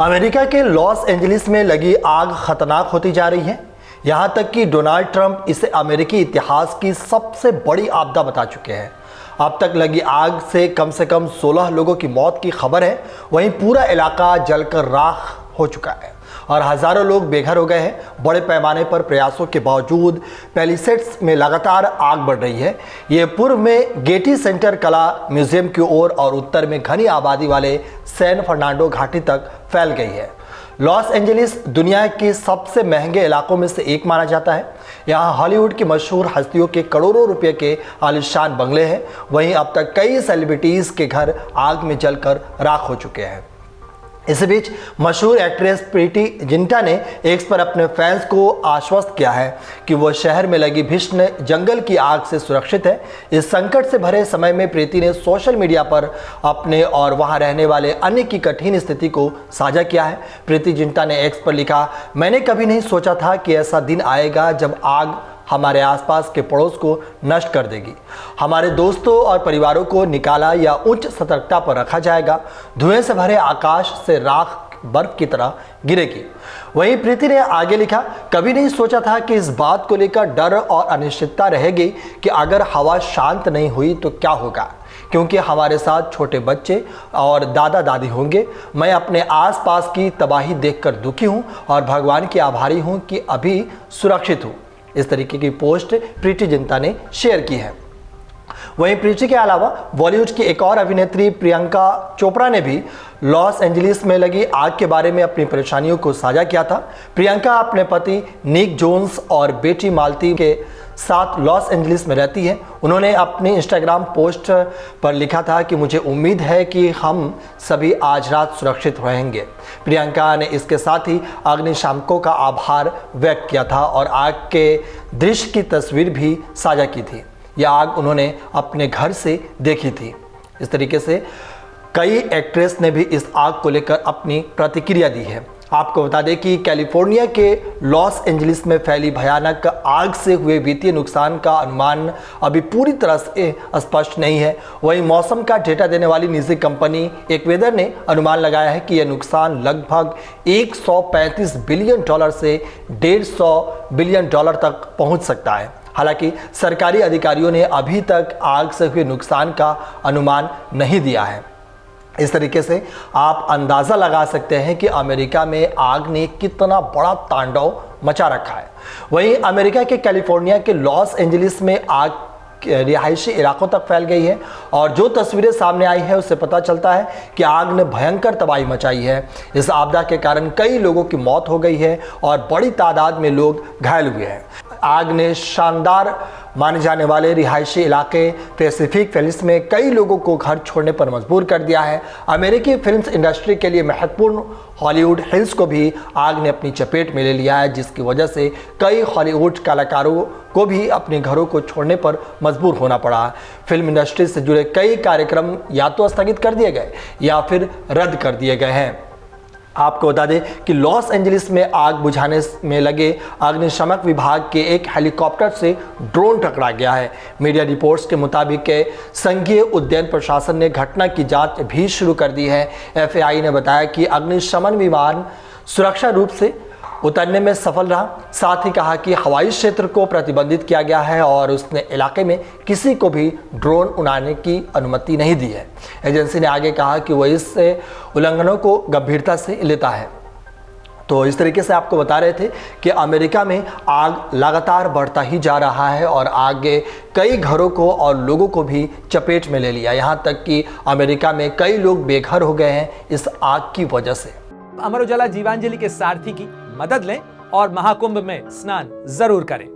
America के Los Angeles में लगी आग खतरनाक होती जा रही है। यहां तक कि डोनाल्ड ट्रंप इसे अमेरिकी इतिहास की सबसे बड़ी आपदा बता चुके हैं। अब तक लगी आग से कम 16 लोगों की मौत की खबर है। वहीं पूरा इलाका जलकर राख हो चुका है और हजारों लोग बेघर हो गए हैं। बड़े पैमाने पर प्रयासों के बावजूद पैलिसेड्स में लगातार आग बढ़ रही है। ये पूर्व में गेटी सेंटर कला म्यूजियम की ओर और उत्तर में घनी आबादी वाले सैन फर्नांडो घाटी तक फैल गई है। लॉस एंजलिस दुनिया के सबसे महंगे इलाकों में से एक माना जाता है। यहाँ हॉलीवुड की मशहूर हस्तियों के करोड़ों रुपए के आलीशान बंगले हैं। वहीं अब तक कई सेलिब्रिटीज के घर आग में जलकर राख हो चुके हैं। इस बीच मशहूर एक्ट्रेस प्रीति जिंटा ने एक्स पर अपने फैंस को आश्वस्त किया है कि वो शहर में लगी भीषण जंगल की आग से सुरक्षित है। इस संकट से भरे समय में प्रीति ने सोशल मीडिया पर अपने और वहां रहने वाले अन्य की कठिन स्थिति को साझा किया है। प्रीति जिंटा ने एक्स पर लिखा, मैंने कभी नहीं सोचा था कि ऐसा दिन आएगा जब आग हमारे आसपास के पड़ोस को नष्ट कर देगी। हमारे दोस्तों और परिवारों को निकाला या उच्च सतर्कता पर रखा जाएगा। धुएं से भरे आकाश से राख बर्फ की तरह गिरेगी। वहीं प्रीति ने आगे लिखा, कभी नहीं सोचा था कि इस बात को लेकर डर और अनिश्चितता रहेगी कि अगर हवा शांत नहीं हुई तो क्या होगा, क्योंकि हमारे साथ छोटे बच्चे और दादा दादी होंगे। मैं अपने आसपास की तबाही देखकर दुखी हूं और भगवान की आभारी हूं कि अभी सुरक्षित हूं। इस तरीके की पोस्ट प्रीति जिंटा ने शेयर की है। वहीं प्रीति के अलावा बॉलीवुड की एक और अभिनेत्री प्रियंका चोपड़ा ने भी लॉस एंजलिस में लगी आग के बारे में अपनी परेशानियों को साझा किया था। प्रियंका अपने पति निक जोन्स और बेटी मालती के साथ लॉस एंजलिस में रहती है। उन्होंने अपने इंस्टाग्राम पोस्ट पर लिखा था कि मुझे उम्मीद है कि हम सभी आज रात सुरक्षित रहेंगे। प्रियंका ने इसके साथ ही अग्निशामकों का आभार व्यक्त किया था और आग के दृश्य की तस्वीर भी साझा की थी। यह आग उन्होंने अपने घर से देखी थी। इस तरीके से कई एक्ट्रेस ने भी इस आग को लेकर अपनी प्रतिक्रिया दी है। आपको बता दें कि कैलिफोर्निया के लॉस एंजलिस में फैली भयानक आग से हुए वित्तीय नुकसान का अनुमान अभी पूरी तरह से स्पष्ट नहीं है। वहीं मौसम का डेटा देने वाली निजी कंपनी एक्वेदर ने अनुमान लगाया है कि यह नुकसान लगभग 135 बिलियन डॉलर से 150 बिलियन डॉलर तक पहुंच सकता है। हालांकि सरकारी अधिकारियों ने अभी तक आग से हुए नुकसान का अनुमान नहीं दिया है। इस तरीके से आप अंदाज़ा लगा सकते हैं कि अमेरिका में आग ने कितना बड़ा तांडव मचा रखा है। वहीं अमेरिका के कैलिफोर्निया के लॉस एंजलिस में आग रिहायशी इलाकों तक फैल गई है और जो तस्वीरें सामने आई है उससे पता चलता है कि आग ने भयंकर तबाही मचाई है। इस आपदा के कारण कई लोगों की मौत हो गई है और बड़ी तादाद में लोग घायल हुए हैं। आग ने शानदार माने जाने वाले रिहायशी इलाके पैसिफिक पैलेस में कई लोगों को घर छोड़ने पर मजबूर कर दिया है। अमेरिकी फिल्म इंडस्ट्री के लिए महत्वपूर्ण हॉलीवुड हिल्स को भी आग ने अपनी चपेट में ले लिया है, जिसकी वजह से कई हॉलीवुड कलाकारों को भी अपने घरों को छोड़ने पर मजबूर होना पड़ा। फिल्म इंडस्ट्री से जुड़े कई कार्यक्रम या तो स्थगित कर दिए गए या फिर रद्द कर दिए गए हैं। आपको बता दें कि लॉस एंजलिस में आग बुझाने में लगे अग्निशमक विभाग के एक हेलीकॉप्टर से ड्रोन टकरा गया है। मीडिया रिपोर्ट्स के मुताबिक संघीय उद्यान प्रशासन ने घटना की जांच भी शुरू कर दी है। एफएआई ने बताया कि अग्निशमन विमान सुरक्षा रूप से उतरने में सफल रहा। साथ ही कहा कि हवाई क्षेत्र को प्रतिबंधित किया गया है और उसने इलाके में किसी को भी ड्रोन उड़ाने की अनुमति नहीं दी है। एजेंसी ने आगे कहा कि वह इस उल्लंघनों को गंभीरता से लेता है। तो इस तरीके से आपको बता रहे थे कि अमेरिका में आग लगातार बढ़ता ही जा रहा है और आगे कई घरों को और लोगों को भी चपेट में ले लिया। यहाँ तक कि अमेरिका में कई लोग बेघर हो गए हैं इस आग की वजह से। अमर उजाला जीवांजलि के सारथी की मदद लें और महाकुंभ में स्नान जरूर करें।